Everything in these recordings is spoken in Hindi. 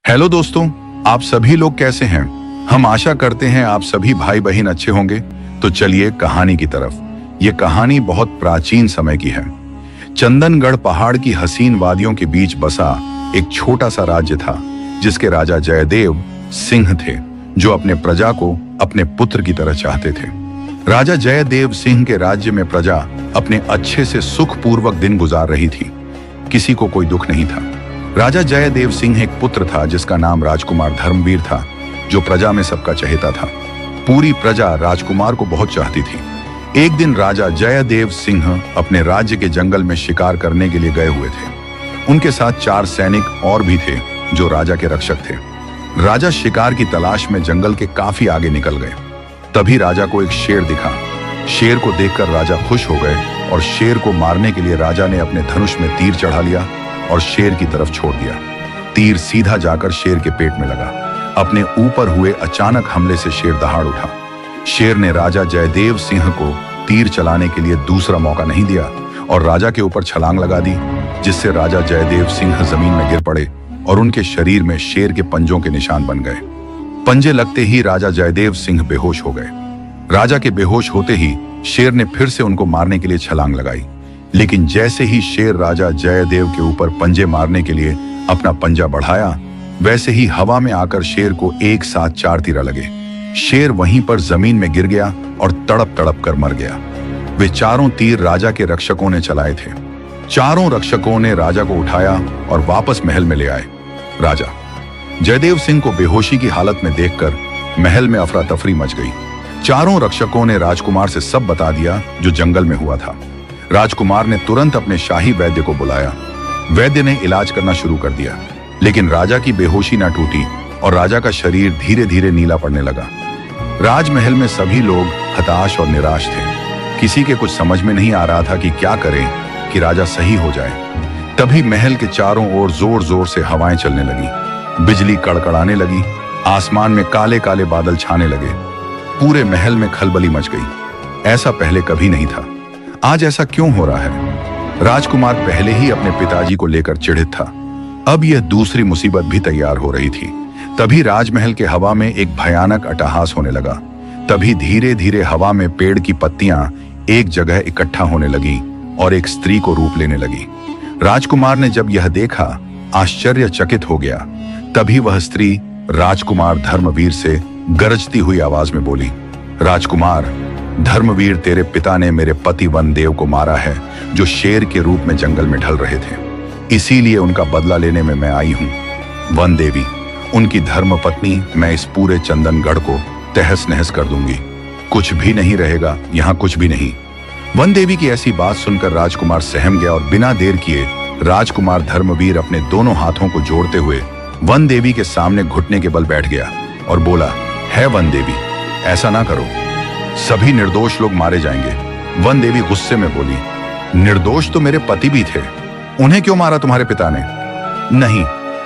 हेलो दोस्तों, आप सभी लोग कैसे हैं? हम आशा करते हैं आप सभी भाई बहन अच्छे होंगे। तो चलिए कहानी की तरफ। ये कहानी बहुत प्राचीन समय की है। चंदनगढ़ पहाड़ की हसीन वादियों के बीच बसा एक छोटा सा राज्य था, जिसके राजा जयदेव सिंह थे, जो अपने प्रजा को अपने पुत्र की तरह चाहते थे। राजा जयदेव सिंह के राज्य में प्रजा अपने अच्छे से सुखपूर्वक दिन गुजार रही थी। किसी को कोई दुख नहीं था। राजा जयदेव सिंह एक पुत्र था जिसका नाम राजकुमार धर्मवीर था, जो प्रजा में सबका चहेता था। पूरी प्रजा राजकुमार को बहुत चाहती थी। एक दिन राजा जयदेव सिंह अपने राज्य के जंगल में शिकार करने के लिए गए हुए थे। उनके साथ 4 सैनिक और भी थे, जो राजा के रक्षक थे। राजा शिकार की तलाश में जंगल के काफी आगे निकल गए। तभी राजा को एक शेर दिखा। शेर को देखकर राजा खुश हो गए और शेर को मारने के लिए राजा ने अपने धनुष में तीर चढ़ा लिया और शेर की तरफ छोड़ दिया। तीर सीधा जाकर शेर के पेट में लगा। अपने ऊपर हुए अचानक हमले से शेर दहाड़ उठा। शेर ने राजा जयदेव सिंह को तीर चलाने के लिए दूसरा मौका नहीं दिया और राजा के ऊपर छलांग लगा दी, जिससे राजा जयदेव सिंह जमीन में गिर पड़े और उनके शरीर में शेर के पंजों के निशान बन गए। पंजे लगते ही राजा जयदेव सिंह बेहोश हो गए। राजा के बेहोश होते ही शेर ने फिर से उनको मारने के लिए छलांग लगाई, लेकिन जैसे ही शेर राजा जयदेव के ऊपर पंजे मारने के लिए अपना पंजा बढ़ाया, वैसे ही हवा में आकर शेर को एक साथ 4 तीर लगे। शेर वहीं पर जमीन में गिर गया और तड़प तड़प कर मर गया। वे 4 तीर राजा के रक्षकों ने चलाए थे। 4 रक्षकों ने राजा को उठाया और वापस महल में ले आए। राजा जयदेव सिंह को बेहोशी की हालत में देखकर महल में अफरा तफरी मच गई। 4 रक्षकों ने राजकुमार से सब बता दिया जो जंगल में हुआ था। राजकुमार ने तुरंत अपने शाही वैद्य को बुलाया। वैद्य ने इलाज करना शुरू कर दिया, लेकिन राजा की बेहोशी न टूटी और राजा का शरीर धीरे धीरे नीला पड़ने लगा। राजमहल में सभी लोग हताश और निराश थे। किसी के कुछ समझ में नहीं आ रहा था कि क्या करें कि राजा सही हो जाए। तभी महल के चारों ओर जोर जोर से हवाएं चलने लगी, बिजली कड़कड़ाने लगी, आसमान में काले काले बादल छाने लगे। पूरे महल में खलबली मच गई। ऐसा पहले कभी नहीं था। आज ऐसा क्यों हो रहा है? राजकुमार पहले ही अपने पिताजी को लेकर चिढ़ित था। अब यह दूसरी मुसीबत भी तैयार हो रही थी। तभी राजमहल के हवा में एक भयानक अट्टहास होने लगा। तभी धीरे धीरे हवा में पेड़ की पत्तियां एक जगह इकट्ठा होने लगी और एक स्त्री को रूप लेने लगी। राजकुमार ने जब यह देखा, आश्चर्यचकित हो गया। तभी वह स्त्री राजकुमार धर्मवीर से गरजती हुई आवाज में बोली, राजकुमार धर्मवीर, तेरे पिता ने मेरे पति वनदेव को मारा है, जो शेर के रूप में जंगल में ढल रहे थे। इसीलिए उनका बदला लेने में मैं आई हूँ। वनदेवी, उनकी धर्मपत्नी, मैं इस पूरे चंदनगढ़ को तहस नहस कर दूंगी। कुछ भी नहीं रहेगा, यहाँ कुछ भी नहीं। वनदेवी की ऐसी बात सुनकर राजकुमार सहम गया और बिना देर किए राजकुमार धर्मवीर अपने दोनों हाथों को जोड़ते हुए वनदेवी के सामने घुटने के बल बैठ गया और बोला, है वनदेवी, ऐसा ना करो, सभी निर्दोष लोग मारे जाएंगे। वनदेवी गुस्से में बोली, निर्दोष तो मेरे पति भी थे, उन्हें क्यों मारा तुम्हारे पिता ने? नहीं,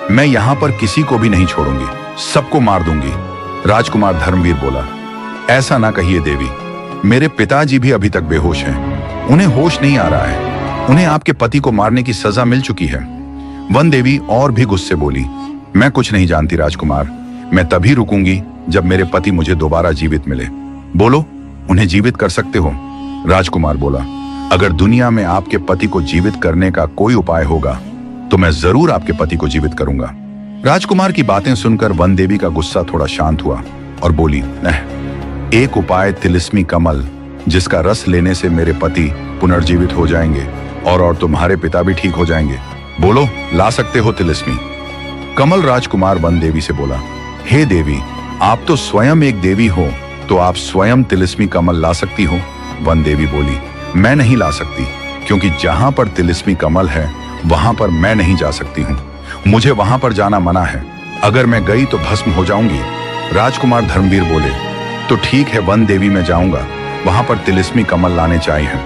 मैं यहां पर किसी को भी नहीं छोड़ूंगी, सबको मार दूंगी। राजकुमार धर्मवीर बोला, ऐसा ना कहिए देवी, मेरे पिताजी भी अभी तक बेहोश हैं, उन्हें होश नहीं आ रहा है, उन्हें आपके पति को मारने की सजा मिल चुकी है। वनदेवी और भी गुस्से बोली, मैं कुछ नहीं जानती राजकुमार, मैं तभी रुकूंगी जब मेरे पति मुझे दोबारा जीवित मिले। बोलो, उन्हें जीवित कर सकते हो? राजकुमार बोला, अगर दुनिया में आपके पति को जीवित करने का कोई उपाय होगा तो मैं जरूर आपके पति को जीवित करूंगा। राजकुमार की बातें सुनकर वनदेवी का गुस्सा थोड़ा शांत हुआ और बोली, एक उपाय तिलिस्मी कमल, जिसका रस लेने से मेरे पति पुनर्जीवित हो जाएंगे और तुम्हारे पिता भी ठीक हो जाएंगे। बोलो, ला सकते हो तिलिस्मी कमल? राजकुमार वनदेवी से बोला, हे देवी, आप तो स्वयं एक देवी हो, तो आप स्वयं तिलिस्मी कमल ला सकती हो। वनदेवी बोली, मैं नहीं ला सकती, क्योंकि जहां पर तिलिस्मी कमल है वहां पर मैं नहीं जा सकती हूँ। मुझे वहां पर जाना मना है, अगर मैं गई तो भस्म हो जाऊंगी। राजकुमार धर्मवीर बोले, तो ठीक है वनदेवी, मैं जाऊंगा, वहां पर तिलिस्मी कमल लाने चाहिए।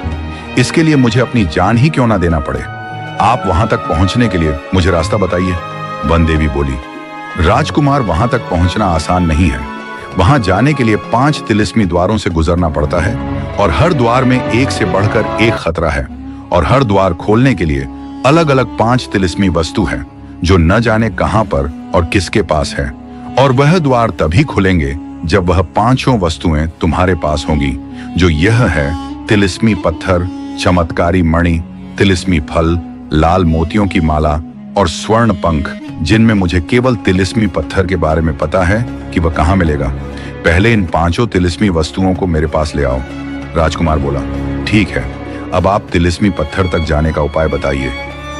इसके लिए मुझे अपनी जान ही क्यों ना देना पड़े। आप वहां तक पहुंचने के लिए मुझे रास्ता बताइए। वनदेवी बोली, राजकुमार, वहां तक पहुंचना आसान नहीं है। वहां जाने के लिए 5 तिलिस्मी द्वारों से गुजरना पड़ता है और हर द्वार में एक से बढ़कर एक खतरा है और हर द्वार खोलने के लिए अलग अलग 5 तिलिस्मी वस्तु हैं जो न जाने कहां पर और किसके पास है, और वह द्वार तभी खुलेंगे जब वह पांचों वस्तुएं तुम्हारे पास होंगी, जो यह है तिलिस्मी पत्थर, चमत्कारी मणि, तिलिस्मी फल, लाल मोतियों की माला और स्वर्ण पंख, जिनमें मुझे केवल तिलिस्मी पत्थर के बारे में पता है कि वह कहां मिलेगा। पहले इन पांचों तिलिस्मी वस्तुओं को मेरे पास ले आओ। राजकुमार बोला, ठीक है, अब आप तिलिस्मी पत्थर तक जाने का उपाय बताइए।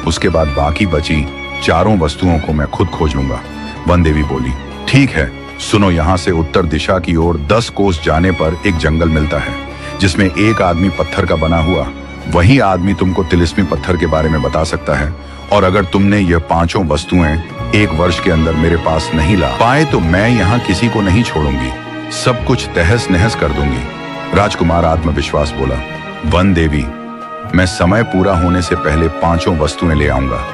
उसके बाद बाकी बची चारों वस्तुओं को मैं खुद खोज लूंगा। वन देवी बोली, ठीक है, सुनो, यहाँ से उत्तर दिशा की ओर 10 कोस जाने पर एक जंगल मिलता है, जिसमें एक आदमी पत्थर का बना हुआ, वही आदमी तुमको तिलिस्मी पत्थर के बारे में बता सकता है। और अगर तुमने यह पांचों वस्तुएं 1 वर्ष के अंदर मेरे पास नहीं ला पाए तो मैं यहाँ किसी को नहीं छोड़ूंगी, सब कुछ तहस नहस कर दूंगी। राजकुमार आत्मविश्वास बोला, वन देवी, मैं समय पूरा होने से पहले पांचों वस्तुएं ले आऊंगा,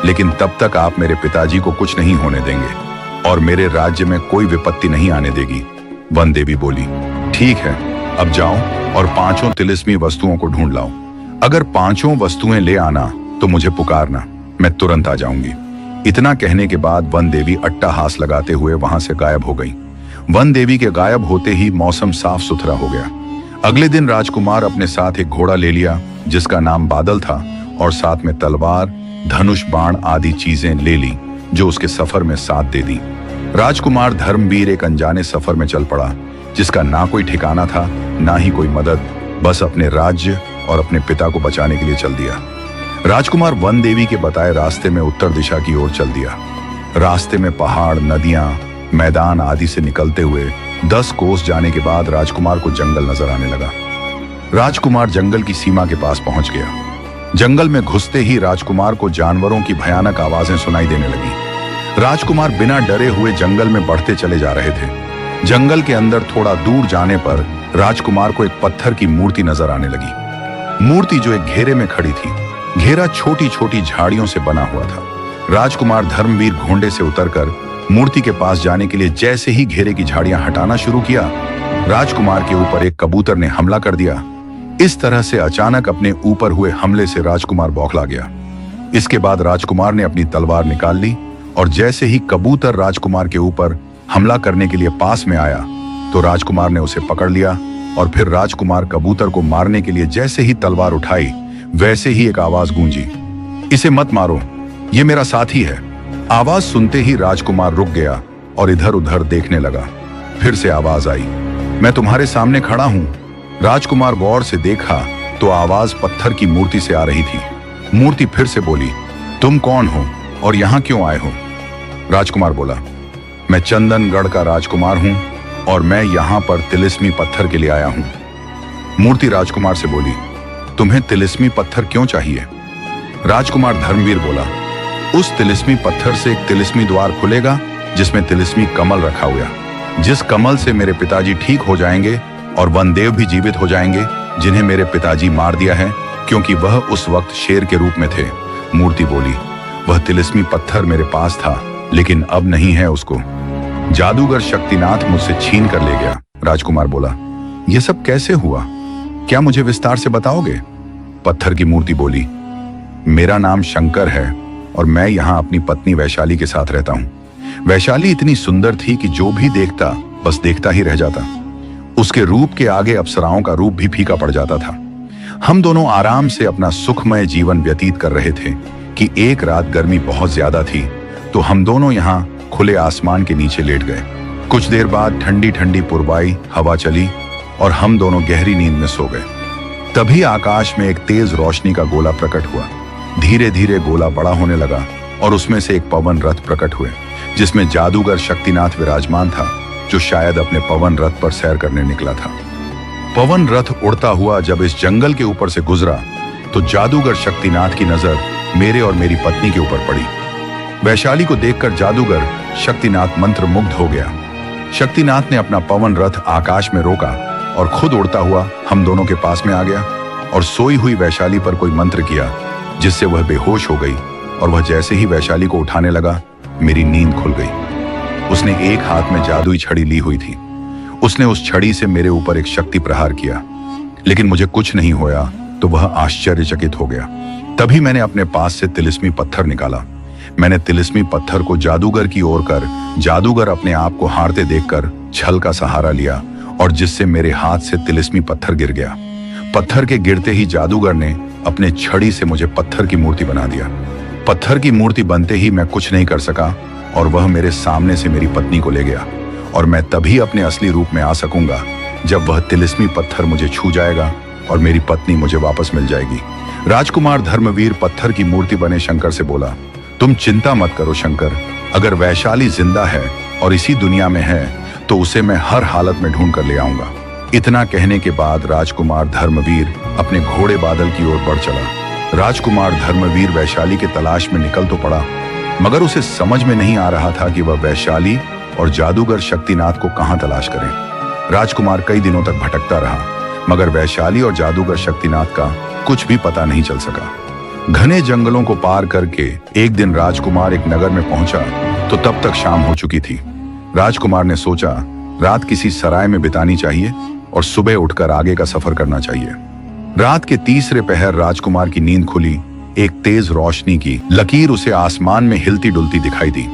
लेकिन तब तक आप मेरे पिताजी को कुछ नहीं होने देंगे और मेरे राज्य में कोई विपत्ति नहीं आने देगी। वन देवी बोली, ठीक है, अब जाओ और पांचों तिलिस्मी वस्तुओं को ढूंढ लाओ। अगर पांचों वस्तुएं ले आना तो मुझे पुकारना, मैं तुरंत आ जाऊंगी। इतना कहने के बाद वन देवी अट्टहास लगाते हुए वहां से गायब हो गई। वन देवी के गायब होते ही मौसम साफ सुथरा हो गया। अगले दिन राजकुमार अपने साथ एक घोड़ा ले लिया जिसका नाम बादल था, और साथ में तलवार, धनुष, बाण आदि चीजें ले ली जो उसके सफर में साथ दे दी। राजकुमार धर्मवीर एक अनजाने सफर में चल पड़ा, जिसका ना कोई ठिकाना था ना ही कोई मदद, बस अपने राज्य और अपने पिता को बचाने के लिए चल दिया। राजकुमार वन देवी के बताए रास्ते में उत्तर दिशा की ओर चल दिया। रास्ते में पहाड़, नदियां, मैदान आदि से निकलते हुए 10 कोस जाने के बाद राजकुमार को जंगल नजर आने लगा। राजकुमार जंगल की सीमा के पास पहुंच गया। जंगल में घुसते ही राजकुमार को जानवरों की भयानक आवाजें सुनाई देने लगी। राजकुमार बिना डरे हुए जंगल में बढ़ते चले जा रहे थे। जंगल के अंदर थोड़ा दूर जाने पर राजकुमार को एक पत्थर की मूर्ति नजर आने लगी। मूर्ति जो एक घेरे में खड़ी थी। घेरा छोटी छोटी झाड़ियों से बना हुआ था। राजकुमार धर्मवीर घोंडे से उतरकर मूर्ति के पास जाने के लिए जैसे ही घेरे की झाड़ियां हटाना शुरू किया, राजकुमार के ऊपर एक कबूतर ने हमला कर दिया। इस तरह से अचानक अपने ऊपर हुए हमले से राजकुमार बौखला गया। इसके बाद राजकुमार ने अपनी तलवार निकाल ली और जैसे ही कबूतर राजकुमार के ऊपर हमला करने के लिए पास में आया तो राजकुमार ने उसे पकड़ लिया, और फिर राजकुमार कबूतर को मारने के लिए जैसे ही तलवार उठाई वैसे ही एक आवाज गूंजी, इसे मत मारो, ये मेरा साथी है। आवाज सुनते ही राजकुमार रुक गया और इधर उधर देखने लगा। फिर से आवाज आई, मैं तुम्हारे सामने खड़ा हूं। राजकुमार गौर से देखा तो आवाज पत्थर की मूर्ति से आ रही थी। मूर्ति फिर से बोली, तुम कौन हो और यहां क्यों आए हो? राजकुमार बोला, मैं चंदनगढ़ का राजकुमार हूं और मैं यहां पर तिलिस्मी पत्थर के लिए आया हूं। मूर्ति राजकुमार से बोली, तुम्हें तिलिस्मी पत्थर क्यों चाहिए? राजकुमार धर्मवीर बोला, उस तिलिस्मी पत्थर से एक तिलिस्मी द्वार खुलेगा जिसमें तिलिस्मी कमल रखा हुआ, जिस कमल से मेरे पिताजी ठीक हो जाएंगे और वनदेव भी जीवित हो जाएंगे, जिन्हें मेरे पिताजी मार दिया है क्योंकि वह उस वक्त शेर के रूप में थे। मूर्ति बोली, वह तिलिस्मी पत्थर मेरे पास था लेकिन अब नहीं है, उसको जादूगर शक्तिनाथ मुझसे छीन कर ले गया। राजकुमार बोला, यह सब कैसे हुआ? क्या मुझे विस्तार से बताओगे? पत्थर की मूर्ति बोली, मेरा नाम शंकर है और मैं यहाँ अपनी पत्नी वैशाली के साथ रहता हूँ। वैशाली इतनी सुंदर थी कि जो भी देखता बस देखता ही रह जाता। उसके रूप के आगे अप्सराओं का रूप भी फीका पड़ जाता था। हम दोनों आराम से अपना सुखमय जीवन व्यतीत कर रहे थे कि एक रात गर्मी बहुत ज्यादा थी तो हम दोनों यहाँ खुले आसमान के नीचे लेट गए। कुछ देर बाद ठंडी ठंडी पुरवाई हवा चली और हम दोनों गहरी नींद में सो गए। तभी आकाश में एक तेज रोशनी का गोला प्रकट हुआ। धीरे धीरे गोला बड़ा होने लगा और उसमें से एक पवन रथ प्रकट हुए जिसमें जादूगर शक्तिनाथ विराजमान था, जो शायद अपने पवन रथ पर सैर करने निकला था। पवन रथ उड़ता हुआ जब इस जंगल के ऊपर से गुजरा तो जादूगर शक्तिनाथ की नजर मेरे और मेरी पत्नी के ऊपर पड़ी। वैशाली को देखकर जादूगर शक्तिनाथ मंत्र मुग्ध हो गया। शक्तिनाथ ने अपना पवन रथ आकाश में रोका और खुद उड़ता हुआ हम दोनों के पास में आ गया और सोई हुई वैशाली पर कोई मंत्र किया जिससे वह बेहोश हो गई, और वह जैसे ही वैशाली को उठाने लगा मेरी नींद खुल गई। उसने एक हाथ में जादुई छड़ी ली हुई थी। उसने उस छड़ी से मेरे ऊपर एक शक्ति प्रहार किया, लेकिन मुझे कुछ नहीं होया तो वह आश्चर्यचकित हो गया। तभी मैंने अपने पास से तिलिस्मी पत्थर निकाला। मैंने तिलिस्मी पत्थर को जादूगर की ओर कर जादूगर अपने आप को हारते देखकर छल का सहारा लिया और जिससे मेरे हाथ से तिलिस्मी पत्थर गिर गया। पत्थर के गिरते ही जादूगर ने अपने छड़ी से मुझे पत्थर की मूर्ति बना दिया। पत्थर की मूर्ति बनते ही मैं कुछ नहीं कर सका और वह मेरे सामने से मेरी पत्नी को ले गया और मैं तभी अपने असली रूप में आ सकूंगा जब वह तिलिस्मी पत्थर मुझे छू जाएगा और मेरी पत्नी मुझे वापस मिल जाएगी। राजकुमार धर्मवीर पत्थर की मूर्ति बने शंकर से बोला, तुम चिंता मत करो शंकर, अगर वैशाली जिंदा है और इसी दुनिया में है तो उसे मैं हर हालत में ढूंढ कर ले आऊंगा। इतना कहने के बाद राजकुमार धर्मवीर अपने घोड़े बादल की ओर बढ़ चला। राजकुमार धर्मवीर वैशाली के तलाश में निकल तो पड़ा, मगर उसे समझ में नहीं आ रहा था कि वह वैशाली और जादूगर शक्तिनाथ को कहां तलाश करे। राजकुमार कई दिनों तक भटकता रहा, मगर वैशाली और जादूगर शक्तिनाथ का कुछ भी पता नहीं चल सका। घने जंगलों को पार करके एक दिन राजकुमार एक नगर में पहुंचा तो तब तक शाम हो चुकी थी। राजकुमार ने सोचा रात किसी सराय में बितानी चाहिए और सुबह उठकर आगे का सफर करना चाहिए। रात के तीसरे पहर राजकुमार की नींद खुली। एक तेज रोशनी की लकीर उसे आसमान में हिलती डुलती दिखाई दी।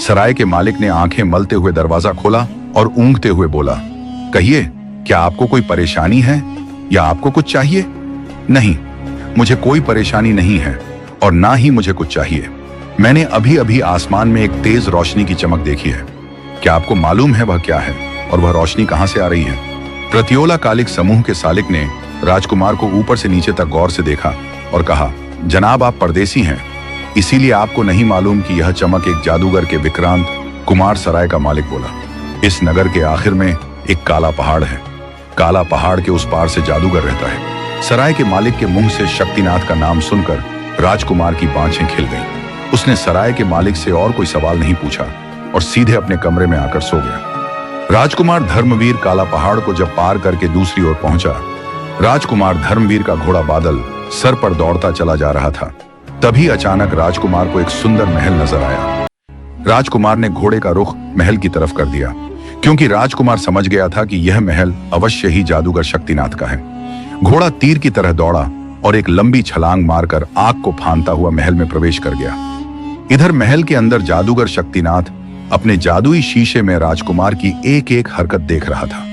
सराय के मालिक ने आंखें मलते हुए दरवाजा खोला और ऊँघते हुए बोला, कहिए, क्या आपको कोई परेशानी है या आपको कुछ चाहिए? नहीं, मुझे कोई परेशानी नहीं है और ना ही मुझे कुछ चाहिए। मैंने अभी अभी आसमान में एक तेज रोशनी की चमक देखी है। क्या आपको मालूम है वह क्या है और वह रोशनी कहां से आ रही है? प्रतियोला कालिक समूह के सालिक ने राजकुमार को ऊपर से नीचे तक गौर से देखा और कहा, जनाब आप परदेसी हैं, इसीलिए आपको नहीं मालूम कि यह चमक एक जादूगर के विक्रांत कुमार सराय का मालिक बोला। इस नगर के आखिर में एक काला पहाड़ है। काला पहाड़ के उस पार से जादूगर रहता है। सराय के मालिक के मुंह से शक्तिनाथ का नाम सुनकर राजकुमार की बाँछें खिल गईं। उसने सराय के मालिक से और कोई सवाल नहीं पूछा और सीधे अपने कमरे में आकर सो गया। राजकुमार धर्मवीर काला पहाड़ को जब पार करके दूसरी ओर पहुंचा, राजकुमार धर्मवीर का घोड़ा बादल सर पर दौड़ता चला जा रहा था। तभी अचानक राजकुमार को एक सुंदर महल नजर आया। राजकुमार ने घोड़े का रुख महल की तरफ कर दिया, क्योंकि राजकुमार समझ गया था कि यह महल अवश्य ही जादूगर शक्तिनाथ का है। घोड़ा तीर की तरह दौड़ा और एक लंबी छलांग मारकर आग को फांदता हुआ महल में प्रवेश कर गया। इधर महल के अंदर जादूगर शक्तिनाथ अपने जादुई शीशे में राजकुमार की एक एक हरकत देख रहा था।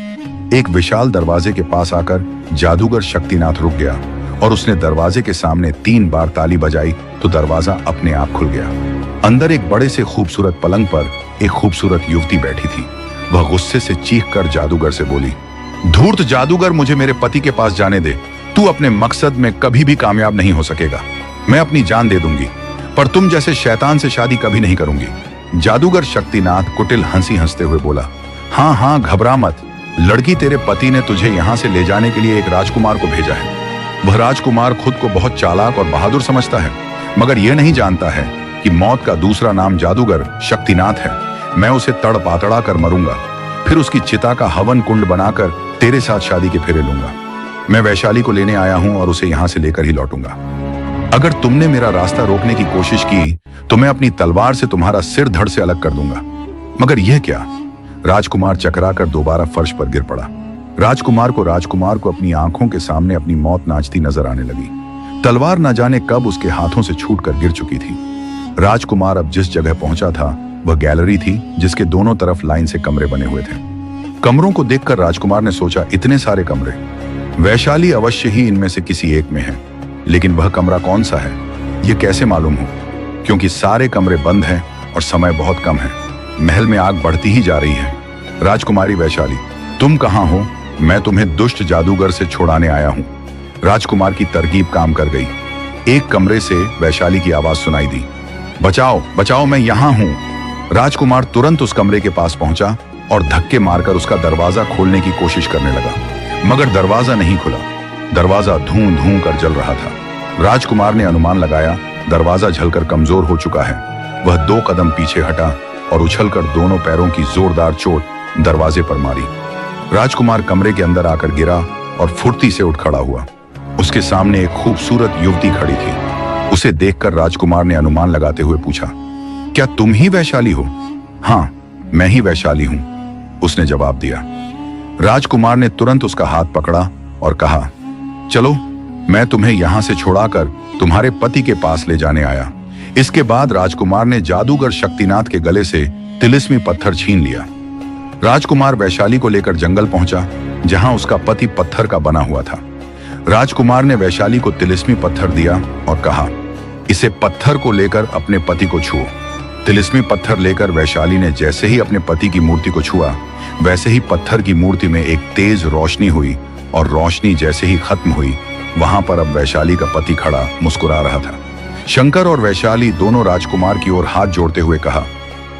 एक विशाल दरवाजे के पास आकर जादूगर शक्तिनाथ रुक गया और उसने दरवाजे के सामने 3 बार ताली बजाई तो दरवाजा अपने आप खुल गया। अंदर एक बड़े से खूबसूरत पलंग पर एक खूबसूरत युवती बैठी थी। वह गुस्से से चीखकर जादूगर से बोली, धूर्त जादूगर, मुझे मेरे पति के पास जाने दे। तू अपने मकसद में कभी भी कामयाब नहीं हो सकेगा। मैं अपनी जान दे दूंगी, पर तुम जैसे शैतान से शादी कभी नहीं करूंगी। जादूगर शक्तिनाथ कुटिल हंसी हंसते हुए बोला, हाँ हाँ, घबरा मत। लड़की, तेरे पति ने तुझे यहाँ से ले जाने के लिए एक राजकुमार को भेजा है। वह राजकुमार खुद को बहुत चालाक और बहादुर समझता है, मगर यह नहीं जानता है कि मौत का दूसरा नाम जादूगर शक्तिनाथ है। मैं उसे तड़पातड़ा कर मरूंगा, फिर उसकी चिता का हवन कुंड बनाकर तेरे साथ शादी के फेरे लूंगा। मैं वैशाली को लेने आया हूं और उसे यहां से लेकर ही लौटूंगा। अगर तुमने मेरा रास्ता रोकने की कोशिश की तो मैं अपनी तलवार से तुम्हारा सिर धड़ से अलग कर दूंगा। मगर यह क्या? राजकुमार चकराकर दोबारा फर्श पर गिर पड़ा। राजकुमार को अपनी आंखों के सामने अपनी मौत नाचती नजर आने लगी। तलवार न जाने कब उसके हाथों से छूटकर गिर चुकी थी। राजकुमार अब जिस जगह पहुंचा था वह गैलरी थी, जिसके दोनों तरफ लाइन से कमरे बने हुए थे। कमरों को देखकर राजकुमार ने सोचा, इतने सारे कमरे, वैशाली अवश्य ही इनमें से किसी एक में है। लेकिन वह कमरा कौन सा है, यह कैसे मालूम हो? क्योंकि सारे कमरे बंद हैं और समय बहुत कम है। महल में आग बढ़ती ही जा रही है। राजकुमारी वैशाली, तुम कहां हो? मैं तुम्हें दुष्ट जादूगर से छुड़ाने आया हूं। राजकुमार की तरकीब काम कर गई। एक कमरे से वैशाली की आवाज सुनाई दी, बचाओ बचाओ, मैं यहां हूं। राजकुमार तुरंत उस कमरे के पास पहुंचा और धक्के मारकर उसका दरवाजा खोलने की कोशिश करने लगा, मगर दरवाजा नहीं खुला। दरवाजा धूं धूं कर जल रहा था। राजकुमार ने अनुमान लगाया दरवाजा जलकर कमजोर हो चुका है। वह 2 कदम पीछे हटा और उछलकर दोनों पैरों की जोरदार चोट दरवाजे पर मारी। राजकुमार कमरे के अंदर आकर गिरा और फुर्ती से उठ खड़ा हुआ। उसके सामने एक खूबसूरत युवती खड़ी थी। उसे देखकर राजकुमार ने अनुमान लगाते हुए पूछा, क्या तुम ही वैशाली हो? हाँ, मैं ही वैशाली हूं, उसने जवाब दिया। राजकुमार ने तुरंत उसका हाथ पकड़ा और कहा, चलो, मैं तुम्हें यहां से छुड़ाकर तुम्हारे पति के पास ले जाने आया। इसके बाद राजकुमार ने जादूगर शक्तिनाथ के गले से तिलिस्मी पत्थर छीन लिया। राजकुमार वैशाली को लेकर जंगल पहुंचा, जहां उसका पति पत्थर का बना हुआ था। राजकुमार ने वैशाली को तिलिस्मी पत्थर दिया और कहा, इसे पत्थर को लेकर अपने पति को छुओ। तिलिस्मी पत्थर लेकर वैशाली ने जैसे ही अपने पति की मूर्ति को छुआ, वैसे ही पत्थर की मूर्ति में एक तेज रोशनी हुई, और रोशनी जैसे ही खत्म हुई, वहां पर अब वैशाली का पति खड़ा मुस्कुरा रहा था। शंकर और वैशाली दोनों राजकुमार की ओर हाथ जोड़ते हुए कहा,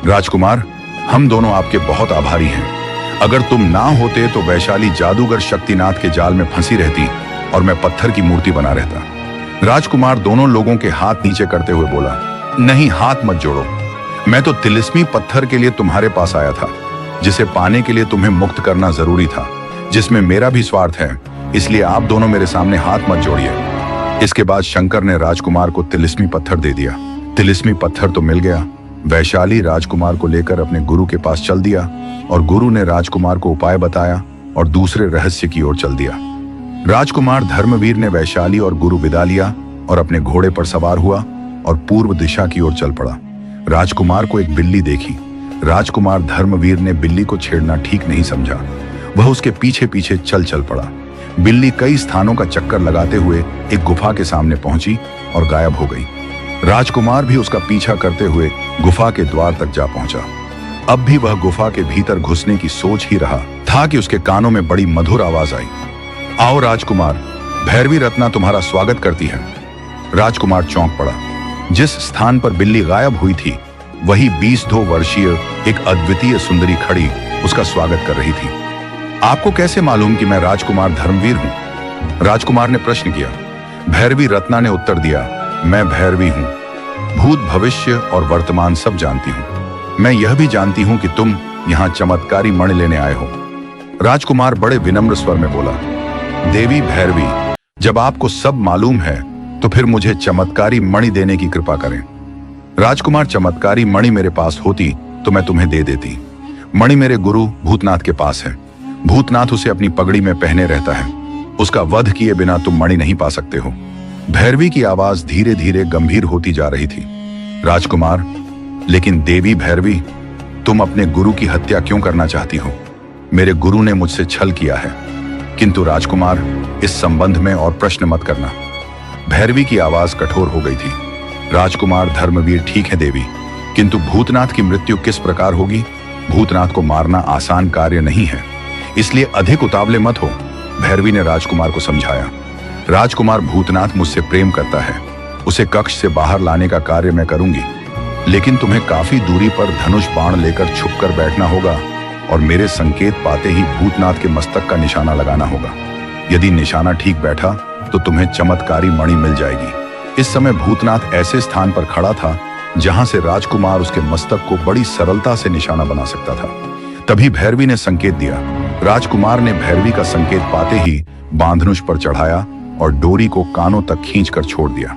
राजकुमार, हम दोनों आपके बहुत आभारी हैं। अगर तुम ना होते तो वैशाली जादूगर शक्तिनाथ के जाल में फंसी रहती और मैं पत्थर की मूर्ति बना रहता। राजकुमार दोनों लोगों के हाथ नीचे करते हुए बोला, नहीं, हाथ मत जोड़ो। मैं तो तिलिस्मी पत्थर के लिए तुम्हारे पास आया था, जिसे पाने के लिए तुम्हें मुक्त करना जरूरी था, जिसमें मेरा भी स्वार्थ है। इसलिए आप दोनों मेरे सामने हाथ मत जोड़िए। इसके बाद शंकर ने राजकुमार को तिलिस्मी पत्थर दे दिया। तिलिस्मी पत्थर तो मिल गया। वैशाली राजकुमार को लेकर अपने गुरु के पास चल दिया, और गुरु ने राजकुमार को उपाय बताया और दूसरे रहस्य की ओर चल दिया। राजकुमार धर्मवीर ने वैशाली और गुरु विदा लिया और अपने घोड़े पर सवार हुआ और पूर्व दिशा की ओर चल पड़ा। राजकुमार को एक बिल्ली देखी। राजकुमार धर्मवीर ने बिल्ली को छेड़ना ठीक नहीं समझा। वह उसके पीछे पीछे चल पड़ा। बिल्ली कई स्थानों का चक्कर लगाते हुए एक गुफा के सामने पहुंची और गायब हो गई। राजकुमार भी उसका पीछा करते हुए गुफा के द्वार तक जा पहुंचा। अब भी वह गुफा के भीतर घुसने की सोच ही रहा था कि उसके कानों में बड़ी मधुर आवाज आई, आओ राजकुमार, भैरवी रत्ना तुम्हारा स्वागत करती है। राजकुमार चौंक पड़ा। जिस स्थान पर बिल्ली गायब हुई थी, वही 22 वर्षीय एक अद्वितीय सुंदरी खड़ी उसका स्वागत कर रही थी। आपको कैसे मालूम कि मैं राजकुमार धर्मवीर हूं? राजकुमार ने प्रश्न किया। भैरवी रत्ना ने उत्तर दिया, मैं भैरवी हूं, भूत भविष्य और वर्तमान सब जानती हूं। मैं यह भी जानती हूं कि तुम यहां चमत्कारी मणि लेने आए हो। राजकुमार बड़े विनम्र स्वर में बोला, देवी भैरवी, जब आपको सब मालूम है तो फिर मुझे चमत्कारी मणि देने की कृपा करें। राजकुमार, चमत्कारी मणि मेरे पास होती तो मैं तुम्हें दे देती। मणि मेरे गुरु भूतनाथ के पास है। भूतनाथ उसे अपनी पगड़ी में पहने रहता है। उसका वध किए बिना तुम मणि नहीं पा सकते हो। भैरवी की आवाज धीरे धीरे गंभीर होती जा रही थी। राजकुमार, लेकिन देवी भैरवी, तुम अपने गुरु की हत्या क्यों करना चाहती हो? मेरे गुरु ने मुझसे छल किया है। किंतु राजकुमार, इस संबंध में और प्रश्न मत करना। भैरवी की आवाज कठोर हो गई थी। राजकुमार, धर्मवीर, ठीक है देवी, किंतु भूतनाथ की मृत्यु किस प्रकार होगी? भूतनाथ को मारना आसान कार्य नहीं है, इसलिए अधिक उतावले मत हो। भैरवी ने राजकुमार को समझाया। राजकुमार, भूतनाथ मुझसे प्रेम करता है। उसे कक्ष से बाहर लाने का कार्य मैं करूंगी, लेकिन तुम्हें काफी दूरी पर धनुष बाण लेकर छुपकर बैठना होगा और मेरे संकेत पाते ही भूतनाथ के मस्तक का निशाना लगाना होगा। यदि निशाना ठीक बैठा तो तुम्हें चमत्कारी मणि मिल जाएगी। इस समय भूतनाथ ऐसे स्थान पर खड़ा था जहां से राजकुमार उसके मस्तक को बड़ी सरलता से निशाना बना सकता था। तभी भैरवी ने संकेत दिया। राजकुमार ने भैरवी का संकेत पाते ही बांधनुष पर चढ़ाया और डोरी को कानों तक खींचकर छोड़ दिया।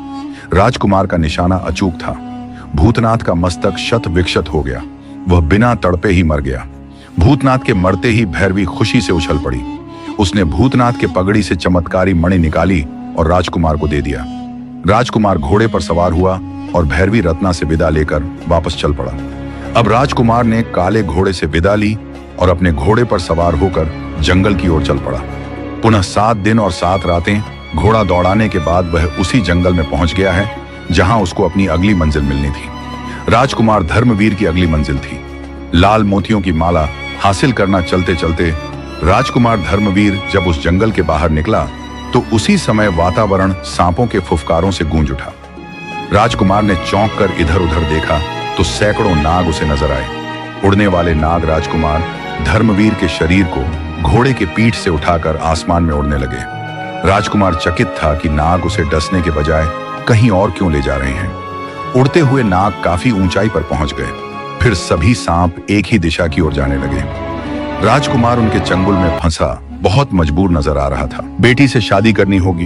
राजकुमार का निशाना अचूक था। भूतनाथ का मस्तक शत विक्षत हो गया। वह बिना तड़पे ही मर गया। भूतनाथ के मरते ही भैरवी खुशी से उछल पड़ी। उसने भूतनाथ के पगड़ी से चमत्कारी मणि निकाली और राजकुमार को दे दिया। राजकुमार घोड़े पर सवार हुआ और भैरवी रत्ना से विदा लेकर वापस चल पड़ा। अब राजकुमार ने काले घोड़े से विदा ली और अपने घोड़े पर सवार होकर जंगल की ओर चल पड़ा। पुनः 7 दिन और 7 रातें घोड़ा दौड़ाने के बाद वह उसी जंगल में पहुंच गया है जहां उसको अपनी अगली मंजिल मिलनी थी। राजकुमार धर्मवीर की अगली मंजिल थी। लाल मोतियों की माला हासिल करना चलते चलते राजकुमार धर्मवीर जब उस जंगल के बाहर निकला तो उसी समय वातावरण सांपों के फुफकारों से गूंज उठा। राजकुमार ने चौंक कर इधर उधर देखा तो सैकड़ों नाग उसे नजर आए। उड़ने वाले नाग राजकुमार धर्मवीर के शरीर को घोड़े के पीठ से उठाकर आसमान में उड़ने लगे। राजकुमार चकित था कि नाग उसे डसने के बजाय कहीं और क्यों ले जा रहे हैं। उड़ते हुए नाग काफी ऊंचाई पर पहुंच गए। फिर सभी सांप एक ही दिशा की ओर जाने लगे। राजकुमार उनके चंगुल में फंसा बहुत मजबूर नजर आ रहा था। बेटी से शादी करनी होगी,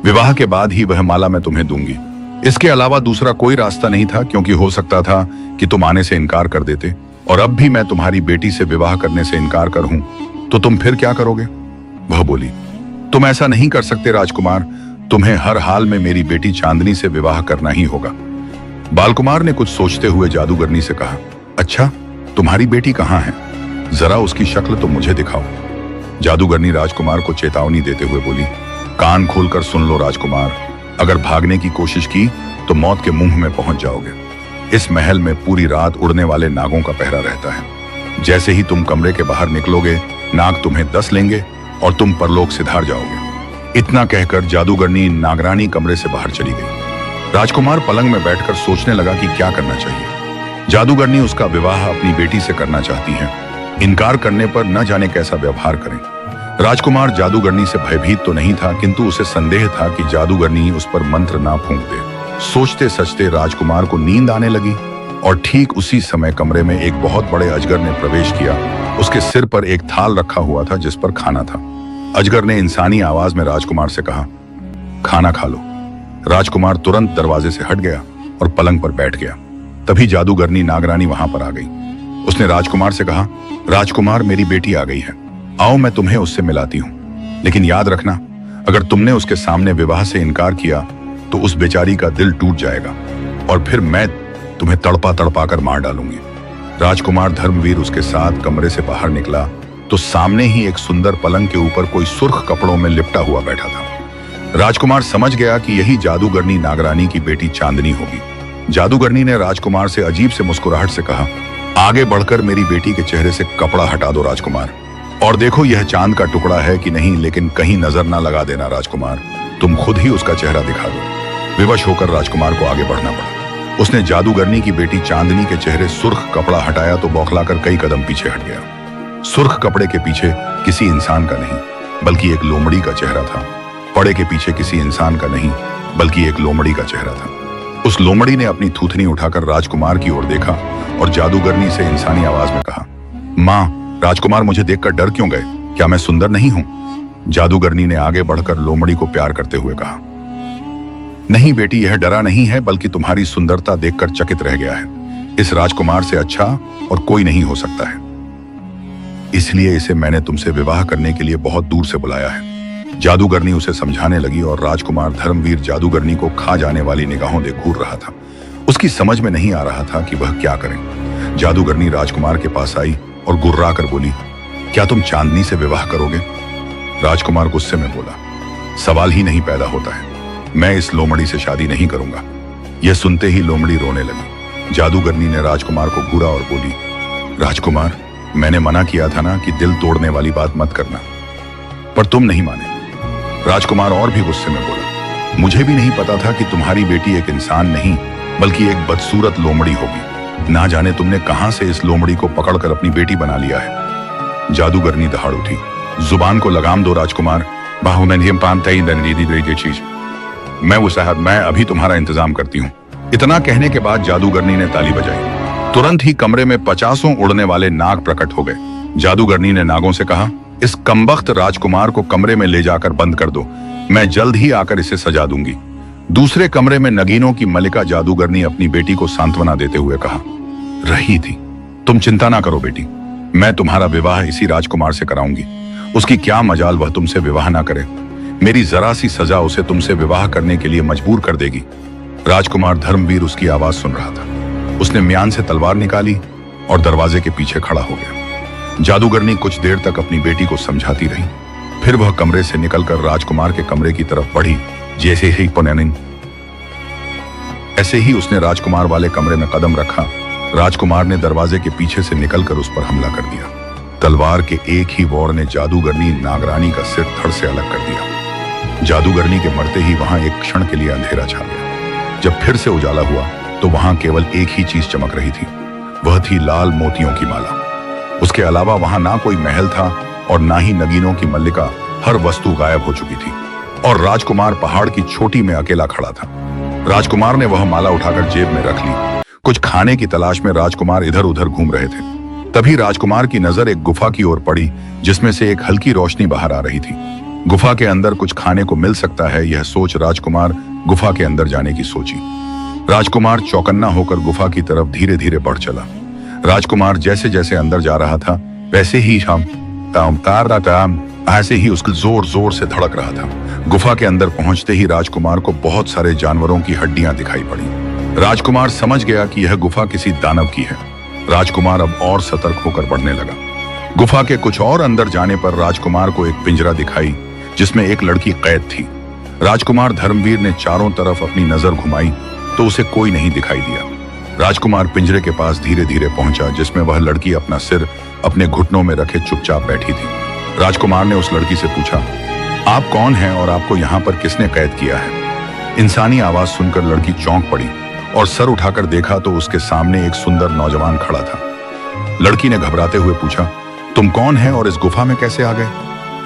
विवाह के बाद ही वह माला मैं तुम्हें दूंगी। इसके अलावा दूसरा कोई रास्ता नहीं था, क्योंकि हो सकता था कि तुम आने से इनकार कर देते, और अब भी मैं तुम्हारी बेटी से विवाह करने से इनकार करूं तो तुम फिर क्या करोगे? वह बोली, तुम ऐसा नहीं कर सकते राजकुमार, तुम्हें हर हाल में मेरी बेटी चांदनी से विवाह करना ही होगा। बालकुमार ने कुछ सोचते हुए जादूगरनी से कहा, अच्छा, तुम्हारी बेटी कहाँ है? जरा उसकी शक्ल तो मुझे दिखाओ। जादूगरनी राजकुमार को चेतावनी देते हुए बोली, कान खोलकर सुन लो राजकुमार, अगर भागने की कोशिश की तो मौत के मुंह में पहुंच जाओगे। इस महल में पूरी रात उड़ने वाले नागों का पहरा रहता है। जैसे ही तुम कमरे के बाहर निकलोगे, नाग तुम्हें डस लेंगे और तुम परलोक सिधार जाओगे। इतना कहकर जादूगरनी नागरानी कमरे से बाहर चली गई। राजकुमार पलंग में बैठकर सोचने लगा कि क्या करना चाहिए। जादूगरनी उसका विवाह अपनी बेटी से करना चाहती है। इनकार करने पर न जाने कैसा व्यवहार करें। राजकुमार जादूगरनी से भयभीत तो नहीं था, किंतु उसे संदेह था कि जादूगरनी उस पर मंत्र ना फूंक दे। सोचते सचते राजकुमार को नींद आने लगी और ठीक उसी समय कमरे में एक बहुत बड़े अजगर ने प्रवेश किया। उसके सिर पर एक थाल रखा हुआ था जिस पर खाना था। अजगर ने इंसानी आवाज में राजकुमार से कहा, खाना खा लो। राजकुमार तुरंत दरवाजे से हट गया और पलंग पर बैठ गया। तभी जादूगरनी नागरानी वहां पर आ गई। उसने राजकुमार से कहा, राजकुमार, मेरी बेटी आ गई है, आओ मैं तुम्हें उससे मिलाती हूँ। लेकिन याद रखना, अगर तुमने उसके सामने विवाह से इनकार किया तो उस बेचारी का दिल टूट जाएगा और फिर मैं तुम्हें तड़पा तड़पा कर मार डालूंगी। राजकुमार धर्मवीर उसके साथ कमरे से बाहर निकला तो सामने ही एक सुंदर पलंग के ऊपर कोई सुर्ख कपड़ों में लिपटा हुआ बैठा था। राजकुमार समझ गया कि यही जादूगरनी नागरानी की बेटी चांदनी होगी। जादूगरनी ने राजकुमार से अजीब से मुस्कुराहट से कहा, आगे बढ़कर मेरी बेटी के चेहरे से कपड़ा हटा दो राजकुमार, और देखो यह चांद का टुकड़ा है कि नहीं, लेकिन कहीं नजर ना लगा देना राजकुमार, तुम खुद ही उसका चेहरा दिखा दो। विवश होकर राजकुमार को आगे बढ़ना पड़ा। उसने जादूगरनी की बेटी चांदनी के चेहरे सुर्ख कपड़ा हटाया तो बौखलाकर कई कदम पीछे हट गया। सुर्ख कपड़े के पीछे किसी इंसान का नहीं बल्कि एक लोमड़ी का चेहरा था। पड़े के पीछे किसी इंसान का नहीं बल्कि एक लोमड़ी का चेहरा था। उस लोमड़ी ने अपनी थूथनी उठाकर राजकुमार की ओर देखा और जादूगरनी से इंसानी आवाज में कहा, माँ, राजकुमार मुझे देखकर डर क्यों गए? क्या मैं सुंदर नहीं हूं? जादूगरनी ने आगे बढ़कर लोमड़ी को प्यार करते हुए कहा, नहीं बेटी, यह डरा नहीं है बल्कि तुम्हारी सुंदरता देखकर चकित रह गया है। इस राजकुमार से अच्छा और कोई नहीं हो सकता है, इसलिए इसे मैंने तुमसे विवाह करने के लिए बहुत दूर से बुलाया है। जादूगरनी उसे समझाने लगी और राजकुमार धर्मवीर जादूगरनी को खा जाने वाली निगाहों से घूर रहा था। उसकी समझ में नहीं आ रहा था कि वह क्या करे। जादूगरनी राजकुमार के पास आई और गुर्रा कर बोली, क्या तुम चांदनी से विवाह करोगे? राजकुमार गुस्से में बोला, सवाल ही नहीं पैदा होता है, मैं इस लोमड़ी से शादी नहीं करूंगा। यह सुनते ही लोमड़ी रोने लगी। जादूगरनी ने राजकुमार को घूरा और बोली, राजकुमार, मैंने मना किया था ना कि दिल तोड़ने वाली बात मत करना, पर तुम नहीं माने। राजकुमार और भी गुस्से में बोला, मुझे भी नहीं पता था कि तुम्हारी बेटी एक इंसान नहीं बल्कि एक बदसूरत लोमड़ी होगी। ना जाने तुमने कहां से इस लोमड़ी को पकड़कर अपनी बेटी बना लिया है। जादूगरनी दहाड़ उठी, जुबान को लगाम दो राजकुमार, चीज मैं वो साहब, मैं अभी तुम्हारा इंतजाम करती हूँ। इतना कहने के बाद जादूगरनी ने ताली बजाई। तुरंत ही कमरे में 50 उड़ने वाले नाग प्रकट हो गए। जादूगरनी ने नागों से कहा, इस कमबख्त राजकुमार को कमरे में ले जाकर बंद कर दो, मैं जल्द ही आकर इसे सजा दूंगी। दूसरे कमरे में नगीनों की मलिका जादूगरनी अपनी बेटी को सांत्वना देते हुए कहा, रही थी, तुम चिंता ना करो बेटी, मैं तुम्हारा विवाह इसी राजकुमार से कराऊंगी। उसकी क्या मजाल वह तुमसे विवाह ना करे, मेरी जरा सी सजा उसे तुमसे विवाह करने के लिए मजबूर कर देगी। राजकुमार धर्मवीर उसकी आवाज सुन रहा था। उसने म्यान से तलवार निकाली और दरवाजे के पीछे खड़ा हो गया। जादूगरनी कुछ देर तक अपनी बेटी को समझाती रही, फिर वह कमरे से निकलकर राजकुमार के कमरे की तरफ बढ़ी। जैसे ही ऐसे ही उसने राजकुमार वाले कमरे में कदम रखा, राजकुमार ने दरवाजे के पीछे से निकलकर उस पर हमला कर दिया। तलवार के एक ही वार ने जादूगरनी नागरानी का सिर धड़ से अलग कर दिया। जादूगरनी के मरते ही वहां एक क्षण के लिए अंधेरा छा गया। जब फिर से उजाला हुआ तो वहां केवल एक ही चीज चमक रही थी, वह थी लाल मोतियों की माला। उसके अलावा वहां ना कोई महल था और ना ही नगीनों की मल्लिका, हर वस्तु गायब हो चुकी थी और राजकुमार पहाड़ की चोटी में अकेला खड़ा था। राजकुमार ने वह माला उठाकर जेब में रख ली। कुछ खाने की तलाश में राजकुमार इधर उधर घूम रहे थे। तभी राजकुमार की नजर एक गुफा की ओर पड़ी जिसमें से एक हल्की रोशनी बाहर आ रही थी। गुफा के अंदर कुछ खाने को मिल सकता है, यह सोच राजकुमार गुफा के अंदर जाने की सोची। राजकुमार चौकन्ना होकर गुफा की तरफ धीरे धीरे बढ़ चला। राजकुमार जैसे जैसे अंदर जा रहा था वैसे ही ऐसे ही उसका जोर जोर से धड़क रहा था। गुफा के अंदर पहुंचते ही राजकुमार को बहुत सारे जानवरों की हड्डियां दिखाई पड़ी। राजकुमार समझ गया कि यह गुफा किसी दानव की है। राजकुमार अब और सतर्क होकर बढ़ने लगा। गुफा के कुछ और अंदर जाने पर राजकुमार को एक पिंजरा दिखाई जिसमें एक लड़की कैद थी। राजकुमार धर्मवीर ने चारों तरफ अपनी नजर घुमाई तो उसे कोई नहीं दिखाई दिया। राजकुमार पिंजरे के पास धीरे धीरे पहुंचा जिसमें वह लड़की अपना सिर अपने घुटनों में रखे चुपचाप बैठी थी। राजकुमार ने उस लड़की से पूछा, आप कौन हैं और आपको यहाँ पर किसने कैद किया है? इंसानी आवाज सुनकर लड़की चौंक पड़ी और सर उठाकर देखा तो उसके सामने एक सुंदर नौजवान खड़ा था। लड़की ने घबराते हुए पूछा, तुम कौन हैं और इस गुफा में कैसे आ गए?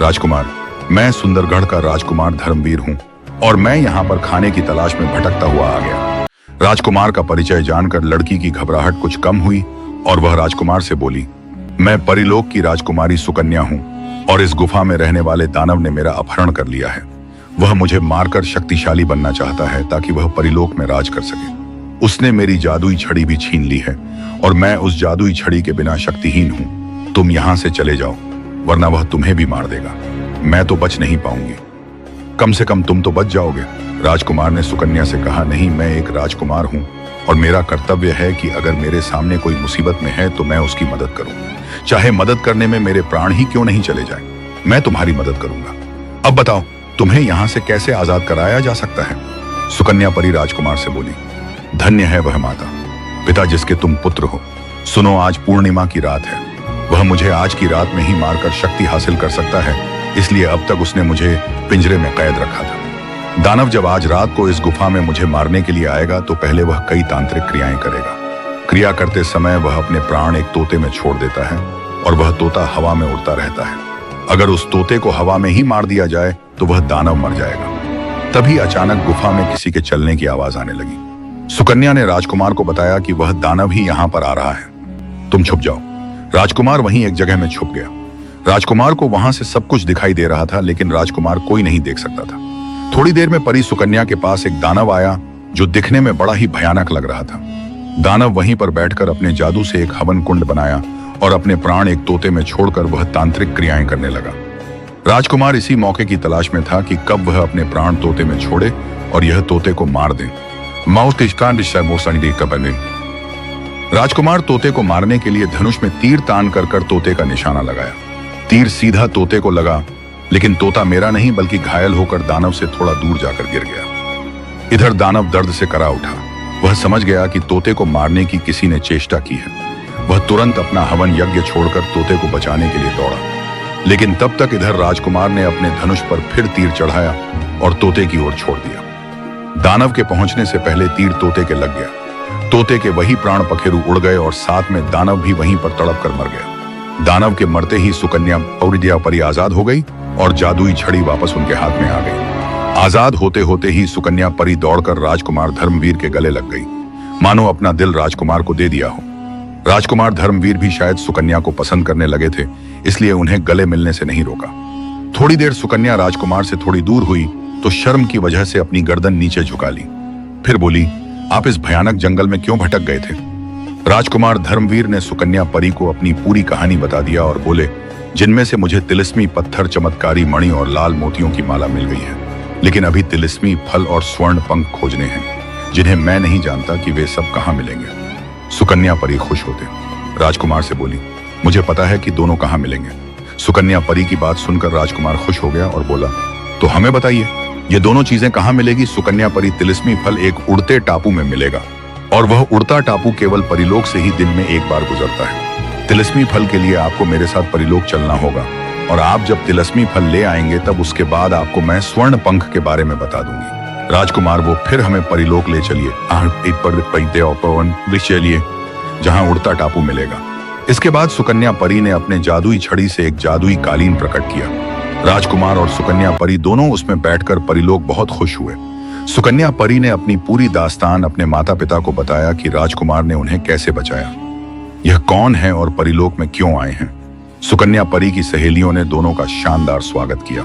राजकुमार, मैं सुंदरगढ़ का राजकुमार धर्मवीर हूँ और मैं यहाँ पर खाने की तलाश में भटकता हुआ आ गया। राजकुमार का परिचय जानकर लड़की की घबराहट कुछ कम हुई और वह राजकुमार से बोली, मैं परिलोक की राजकुमारी सुकन्या हूँ और इस गुफा में रहने वाले दानव ने मेरा अपहरण कर लिया है। वह मुझे मारकर शक्तिशाली बनना चाहता है ताकि वह परिलोक में राज कर सके। उसने मेरी जादुई छड़ी भी छीन ली है और मैं उस जादुई छड़ी के बिना शक्तिहीन हूँ। तुम यहाँ से चले जाओ वरना वह तुम्हें भी मार देगा। मैं तो बच नहीं पाऊंगी। कम से कम तुम तो बच जाओगे। राजकुमार ने सुकन्या से कहा, नहीं, मैं एक राजकुमार हूँ और मेरा कर्तव्य है कि अगर मेरे सामने कोई मुसीबत में है तो मैं उसकी मदद करूँ, चाहे मदद करने में मेरे प्राण ही क्यों नहीं चले जाए। मैं तुम्हारी मदद करूंगा। अब बताओ, तुम्हें यहाँ से कैसे आजाद कराया जा सकता है? सुकन्या परी राजकुमार से बोली, धन्य है वह माता पिता जिसके तुम पुत्र हो। सुनो, आज पूर्णिमा की रात है। वह मुझे आज की रात में ही मारकर शक्ति हासिल कर सकता है, इसलिए अब तक उसने मुझे पिंजरे में कैद रखा था। दानव जब आज रात को इस गुफा में मुझे मारने के लिए आएगा तो पहले वह कई तांत्रिक क्रियाएं करेगा। क्रिया करते समय वह अपने प्राण एक तोते में छोड़ देता है और वह तोता हवा में उड़ता रहता है। अगर उस तोते को हवा में ही मार दिया जाए तो वह दानव मर जाएगा। तभी अचानक गुफा में किसी के चलने की आवाज आने लगी। सुकन्या ने राजकुमार को बताया कि वह दानव ही यहाँ पर आ रहा है, तुम छुप जाओ। राजकुमार वहीं एक जगह में छुप गया। राजकुमार को वहां से सब कुछ दिखाई दे रहा था लेकिन राजकुमार कोई नहीं देख सकता था। थोड़ी देर में परी सुकन्या के पास एक दानव आया जो दिखने में बड़ा ही भयानक लग रहा था। दानव वहीं पर बैठकर अपने जादू से एक हवन कुंड बनाया और अपने प्राण एक तोते में छोड़कर वह तांत्रिक क्रियाएं करने लगा। राजकुमार इसी मौके की तलाश में था कि कब वह अपने प्राण तोते में छोड़े और यह तोते को मार दे। राजकुमार तोते को मारने के लिए धनुष में तीर तान कर तोते का निशाना लगाया। तीर सीधा तोते को लगा लेकिन तोता मेरा नहीं बल्कि घायल होकर दानव से थोड़ा दूर जाकर गिर गया। इधर दानव दर्द से करा उठा। वह समझ गया कि तोते को मारने की किसी ने चेष्टा की है। वह तुरंत अपना हवन यज्ञ छोड़कर तोते को बचाने के लिए दौड़ा, लेकिन तब तक इधर राजकुमार ने अपने धनुष पर फिर तीर चढ़ाया और तोते की ओर छोड़ दिया। दानव के पहुंचने से पहले तीर तोते के लग गया। तोते के वही प्राण पखेरु उड़ गए और साथ में दानव भी वहीं पर तड़प कर मर गया। दानव के मरते ही सुकन्या परी आजाद हो गई और जादुई छड़ी वापस उनके हाथ में आ गई। आजाद होते होते ही सुकन्या परी दौड़कर राजकुमार धर्मवीर के गले लग गई, मानो अपना दिल राजकुमार को दे दिया हो। राजकुमार धर्मवीर भी शायद सुकन्या को पसंद करने लगे थे, इसलिए उन्हें गले मिलने से नहीं रोका। थोड़ी देर सुकन्या राजकुमार से थोड़ी दूर हुई तो शर्म की वजह से अपनी गर्दन नीचे झुका ली। फिर बोली, आप इस भयानक जंगल में क्यों भटक गए थे? राजकुमार धर्मवीर ने सुकन्या परी को अपनी पूरी कहानी बता दिया और बोले, जिनमें से मुझे तिलिस्मी पत्थर, चमत्कारी मणि और लाल मोतियों की माला मिल गई है, लेकिन अभी तिलिस्मी फल और स्वर्ण पंख खोजने हैं जिन्हें मैं नहीं जानता कि वे सब कहाँ मिलेंगे। सुकन्या परी खुश होते राजकुमार से बोली, मुझे पता है कि दोनों कहाँ मिलेंगे। सुकन्या परी की बात सुनकर राजकुमार खुश हो गया और बोला, तो हमें बताइए ये दोनों चीजें कहाँ मिलेगी? सुकन्या परी, तिलिस्मी फल एक उड़ते टापू में मिलेगा और वह उड़ता टापू केवल परिलोक से ही दिन में एक बार गुजरता है। तिलिस्मी फल के लिए आपको मेरे साथ परिलोक चलना होगा और आप जब तिलिस्मी फल ले आएंगे तब उसके बाद आपको मैं स्वर्ण पंख के बारे में बता दूंगी। राजकुमार, वो फिर हमें परिलोक ले चलिए, चलिए जहाँ उड़ता टापू मिलेगा। इसके बाद सुकन्या परी ने अपने जादुई छड़ी से एक जादुई कालीन प्रकट किया। राजकुमार और सुकन्या परी दोनों उसमें बैठकर परिलोक बहुत खुश हुए। सुकन्या परी ने अपनी पूरी दास्तान अपने माता पिता को बताया कि राजकुमार ने उन्हें कैसे बचाया, यह कौन है और परिलोक में क्यों आए हैं। सुकन्या परी की सहेलियों ने दोनों का शानदार स्वागत किया।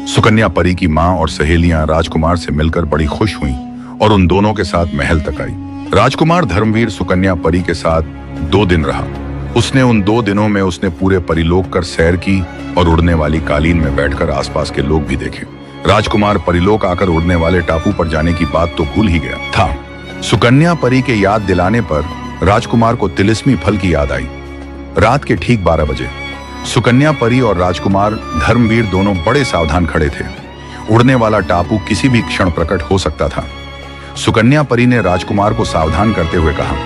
सुकन्या परी की माँ और सहेलियां राजकुमार से मिलकर बड़ी खुश हुईं और उन दोनों के साथ महल तक आई। राजकुमार धर्मवीर सुकन्या परी के साथ 2 दिन रहा। उसने उन 2 दिनों में उसने पूरे परिलोक कर सैर की और उड़ने वाली कालीन में बैठकर आसपास के लोग भी देखे। राजकुमार परिलोक आकर उड़ने वाले टापू पर जाने की बात तो भूल ही गया था, सुकन्या परी के याद दिलाने पर राजकुमार को तिलिस्मी फल की याद आई। रात के ठीक 12 बजे सुकन्या परी और राजकुमार धर्मवीर दोनों बड़े सावधान खड़े थे। उड़ने वाला टापू किसी भी क्षण प्रकट हो सकता था। सुकन्या परी ने राजकुमार को सावधान करते हुए कहा,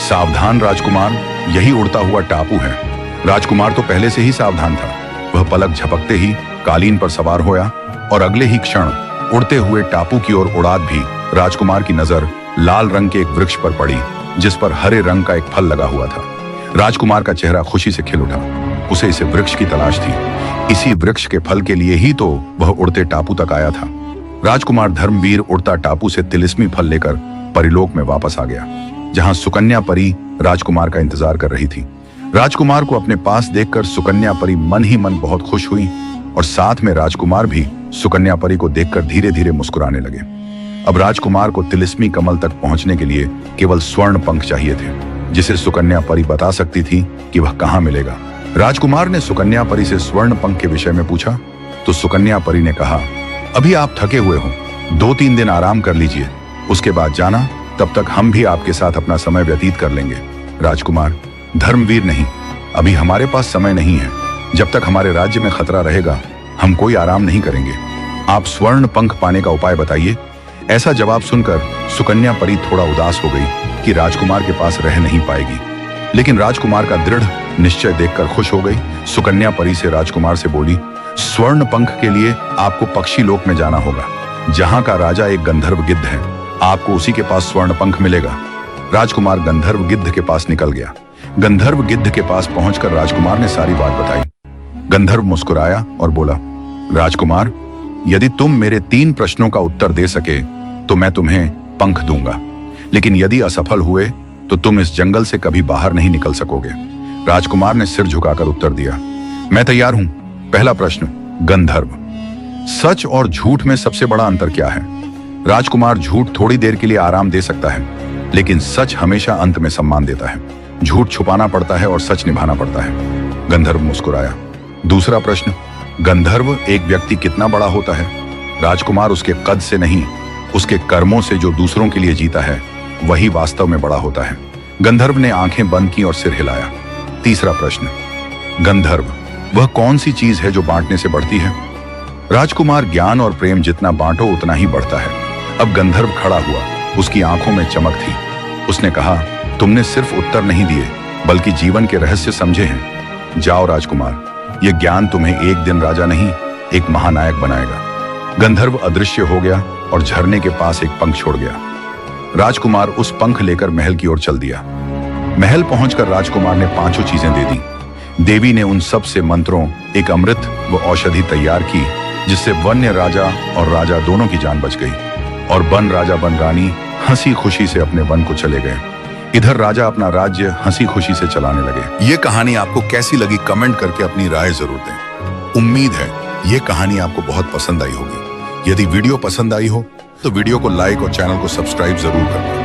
सावधान राजकुमार, यही उड़ता हुआ टापू है। राजकुमार तो पहले से ही सावधान था। वह पलक झपकते ही कालीन पर सवार होया और अगले ही क्षण उड़ते हुए टापू की ओर उड़ात भी राजकुमार की नजर लाल रंग के एक वृक्ष पर पड़ी, जिस पर हरे रंग का एक फल लगा हुआ था। राजकुमार का चेहरा खुशी से खिल उठा। उसे इस वृक्ष की तलाश थी। इसी वृक्ष के फल के लिए ही तो वह उड़ते टापू तक आया था। राजकुमार धर्मवीर उड़ता टापू से तिलिस्मी फल लेकर परिलोक में वापस आ गया, जहां सुकन्या परी राजकुमार का इंतजार कर रही थी। राजकुमार को अपने पास देखकर सुकन्या परी मन ही मन बहुत खुश हुई और साथ में राजकुमार भी सुकन्या परी को देखकर धीरे धीरे मुस्कुराने लगे। अब राजकुमार को तिलिस्मी कमल तक पहुंचने के लिए केवल स्वर्ण पंख चाहिए थे, जिसे सुकन्या परी बता सकती थी कि वह कहां मिलेगा। राजकुमार ने सुकन्या परी से स्वर्ण पंख के विषय में पूछा तो सुकन्या परी ने कहा, अभी आप थके हुए हो, 2-3 दिन आराम कर लीजिए, उसके बाद जाना। तब तक हम भी आपके साथ अपना समय व्यतीत कर लेंगे। राजकुमार, धर्मवीर नहीं, अभी हमारे पास समय नहीं है। जब तक हमारे राज्य में खतरा रहेगा हम कोई आराम नहीं करेंगे। आप स्वर्ण पंख पाने का उपाय बताइए। ऐसा जवाब सुनकर सुकन्या परी थोड़ा उदास हो गई कि राजकुमार के पास रह नहीं पाएगी, लेकिन राजकुमार का दृढ़ निश्चय देखकर खुश हो गई। सुकन्या परी से राजकुमार से बोली, स्वर्ण पंख के लिए आपको पक्षी लोक में जाना होगा, जहां का राजा एक गंधर्व गिद्ध है। आपको उसी के पास स्वर्ण पंख मिलेगा। राजकुमार गंधर्व गिद्ध के पास निकल गया। गंधर्व गिद्ध के पास पहुंचकर राजकुमार ने सारी बात बताई। गंधर्व मुस्कुराया और बोला, राजकुमार, यदि तुम मेरे 3 प्रश्नों का उत्तर दे सके तो मैं तुम्हें पंख दूंगा, लेकिन यदि असफल हुए तो तुम इस जंगल से कभी बाहर नहीं निकल सकोगे। राजकुमार ने सिर झुकाकर उत्तर दिया, मैं तैयार हूं। पहला प्रश्न, गंधर्व, सच और झूठ में सबसे बड़ा अंतर क्या है? राजकुमार, झूठ थोड़ी देर के लिए आराम दे सकता है, लेकिन सच हमेशा अंत में सम्मान देता है। झूठ छुपाना पड़ता है और सच निभाना पड़ता है। गंधर्व मुस्कुराया। दूसरा प्रश्न, गंधर्व एक व्यक्ति कितना बड़ा होता है? राजकुमार, उसके कद से नहीं, उसके कर्मों से जो दूसरों के लिए जीता है वही वास्तव में बड़ा होता है। गंधर्व ने आंखें बंद की और सिर हिलाया। तीसरा प्रश्न, गंधर्व, वह कौन सी चीज है जो बांटने से बढ़ती है? राजकुमार, ज्ञान और प्रेम जितना बांटो उतना ही बढ़ता है। अब गंधर्व खड़ा हुआ। उसकी आंखों में चमक थी। उसने कहा, तुमने सिर्फ उत्तर नहीं दिए बल्कि जीवन के रहस्य समझे हैं। जाओ राजकुमार, यह ज्ञान तुम्हें एक दिन राजा नहीं, एक महानायक बनाएगा। गंधर्व अदृश्य हो गया और झरने के पास एक पंख छोड़ गया। राजकुमार उस पंख लेकर महल की ओर चल दिया। महल पहुंचकर राजकुमार ने 5 चीजें दे दी। देवी ने उन सब से मंत्रों, एक अमृत व औषधि तैयार की, जिससे वन्य राजा और राजा दोनों की जान बच गई और वन राजा वन रानी हंसी खुशी से अपने वन को चले गए। इधर राजा अपना राज्य हंसी खुशी से चलाने लगे। ये कहानी आपको कैसी लगी कमेंट करके अपनी राय जरूर दें। उम्मीद है ये कहानी आपको बहुत पसंद आई होगी। यदि वीडियो पसंद आई हो तो वीडियो को लाइक और चैनल को सब्सक्राइब जरूर करें।